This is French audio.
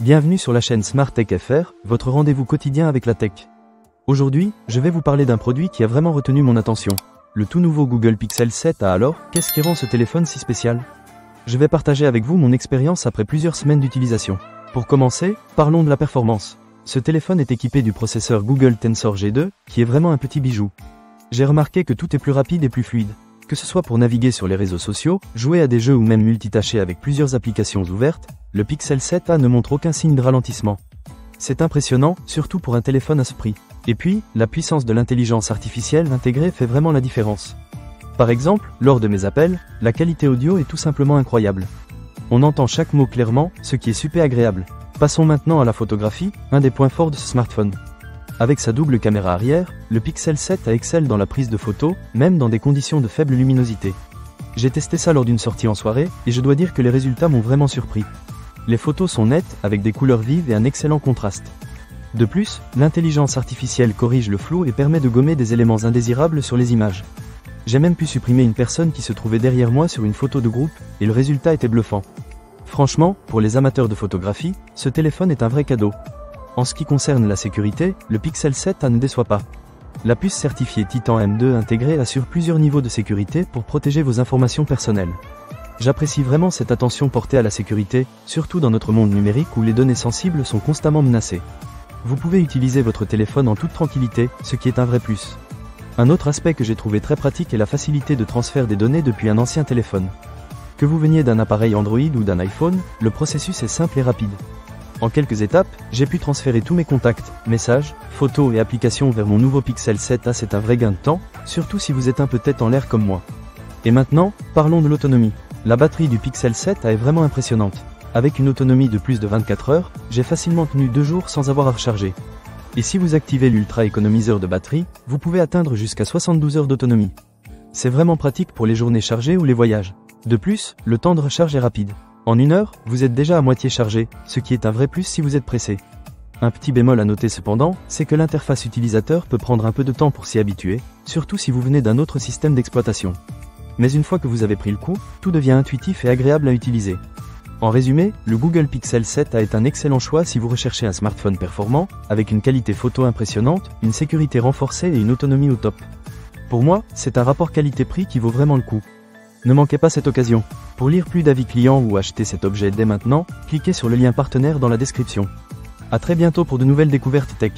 Bienvenue sur la chaîne Smart Tech FR, votre rendez-vous quotidien avec la tech. Aujourd'hui, je vais vous parler d'un produit qui a vraiment retenu mon attention. Le tout nouveau Google Pixel 7 a alors, qu'est-ce qui rend ce téléphone si spécial? Je vais partager avec vous mon expérience après plusieurs semaines d'utilisation. Pour commencer, parlons de la performance. Ce téléphone est équipé du processeur Google Tensor G2, qui est vraiment un petit bijou. J'ai remarqué que tout est plus rapide et plus fluide. Que ce soit pour naviguer sur les réseaux sociaux, jouer à des jeux ou même multitâcher avec plusieurs applications ouvertes, le Pixel 7a ne montre aucun signe de ralentissement. C'est impressionnant, surtout pour un téléphone à ce prix. Et puis, la puissance de l'intelligence artificielle intégrée fait vraiment la différence. Par exemple, lors de mes appels, la qualité audio est tout simplement incroyable. On entend chaque mot clairement, ce qui est super agréable. Passons maintenant à la photographie, un des points forts de ce smartphone. Avec sa double caméra arrière, le Pixel 7 excelle dans la prise de photos, même dans des conditions de faible luminosité. J'ai testé ça lors d'une sortie en soirée, et je dois dire que les résultats m'ont vraiment surpris. Les photos sont nettes, avec des couleurs vives et un excellent contraste. De plus, l'intelligence artificielle corrige le flou et permet de gommer des éléments indésirables sur les images. J'ai même pu supprimer une personne qui se trouvait derrière moi sur une photo de groupe, et le résultat était bluffant. Franchement, pour les amateurs de photographie, ce téléphone est un vrai cadeau. En ce qui concerne la sécurité, le Pixel 7a ne déçoit pas. La puce certifiée Titan M2 intégrée assure plusieurs niveaux de sécurité pour protéger vos informations personnelles. J'apprécie vraiment cette attention portée à la sécurité, surtout dans notre monde numérique où les données sensibles sont constamment menacées. Vous pouvez utiliser votre téléphone en toute tranquillité, ce qui est un vrai plus. Un autre aspect que j'ai trouvé très pratique est la facilité de transfert des données depuis un ancien téléphone. Que vous veniez d'un appareil Android ou d'un iPhone, le processus est simple et rapide. En quelques étapes, j'ai pu transférer tous mes contacts, messages, photos et applications vers mon nouveau Pixel 7a. C'est un vrai gain de temps, surtout si vous êtes un peu tête en l'air comme moi. Et maintenant, parlons de l'autonomie. La batterie du Pixel 7a est vraiment impressionnante. Avec une autonomie de plus de 24 heures, j'ai facilement tenu 2 jours sans avoir à recharger. Et si vous activez l'ultra économiseur de batterie, vous pouvez atteindre jusqu'à 72 heures d'autonomie. C'est vraiment pratique pour les journées chargées ou les voyages. De plus, le temps de recharge est rapide. En 1 heure, vous êtes déjà à moitié chargé, ce qui est un vrai plus si vous êtes pressé. Un petit bémol à noter cependant, c'est que l'interface utilisateur peut prendre un peu de temps pour s'y habituer, surtout si vous venez d'un autre système d'exploitation. Mais une fois que vous avez pris le coup, tout devient intuitif et agréable à utiliser. En résumé, le Google Pixel 7a est un excellent choix si vous recherchez un smartphone performant, avec une qualité photo impressionnante, une sécurité renforcée et une autonomie au top. Pour moi, c'est un rapport qualité-prix qui vaut vraiment le coup. Ne manquez pas cette occasion. Pour lire plus d'avis clients ou acheter cet objet dès maintenant, cliquez sur le lien partenaire dans la description. À très bientôt pour de nouvelles découvertes tech.